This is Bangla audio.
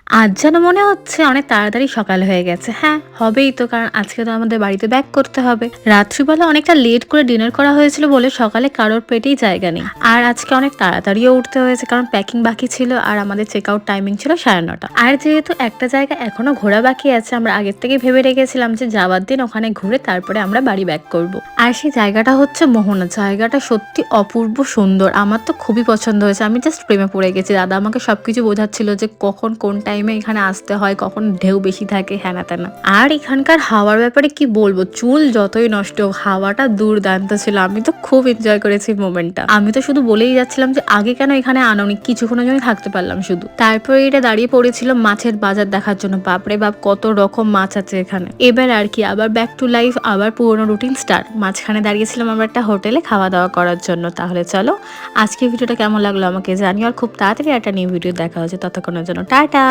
আজ যেন মনে হচ্ছে অনেক তাড়াতাড়ি সকাল হয়ে গেছে। হ্যাঁ, হবেই তো, কারণ আজকে তো আমাদের বাড়িতে ব্যাক করতে হবে। রাত্রিবেলা অনেকটা লেট করে ডিনার করা হয়েছিল বলে সকালে কারোর পেটেই জায়গা নেই। আর আজকে অনেক তাড়াতাড়িও উঠতে হয়েছে, কারণ প্যাকিং বাকি ছিল আর আমাদের চেক আউট টাইমিং ছিল 9:30। আর যেহেতু একটা জায়গা এখনো ঘোরা বাকি আছে, আমরা আগের থেকে ভেবে রেখেছিলাম যে যাওয়ার দিন ওখানে ঘুরে তারপরে আমরা বাড়ি ব্যাক করব। আর সেই জায়গাটা হচ্ছে মোহনা। জায়গাটা সত্যি অপূর্ব সুন্দর, আমার তো খুবই পছন্দ হয়েছে। আমি জাস্ট প্রেমে পড়ে গেছি। দাদা আমাকে সবকিছু বোঝাচ্ছিল যে কখন কোন টাইমে এখানে আসতে হয়, কখন ঢেউ বেশি থাকে, হ্যানা ত্যানা। আর এখানকার হাওয়ার ব্যাপারে কি বলবো, চুল যতই নষ্ট হোক হাওয়াটা দুর্দান্ত ছিল। আমি তো খুব এনজয় করেছি মোমেন্টটা। আমি তো শুধু বলেই যাচ্ছিলাম যে আগে কেন এখানে আনোনি, কিছুক্ষণের জন্য থাকতে পারলাম শুধু। তারপরে এটা দাঁড়িয়ে পড়েছিল মাছের বাজার দেখার জন্য। বাপরে বাপ, কত রকম মাছ আছে এখানে। এবার আর কি আবার ব্যাক টু লাইফ, আবার পুরোনো রুটিন স্টার্ট। মাঝখানে দাঁড়িয়েছিলাম আমরা একটা হোটেলে খাওয়া দাওয়া করার জন্য। তাহলে চলো আজকে ভিডিওটা কেমন লাগলো আমাকে জানিও, আর খুব তাড়াতাড়ি একটা নিউ ভিডিও দেখা হচ্ছে। ততক্ষণের জন্য টাটা।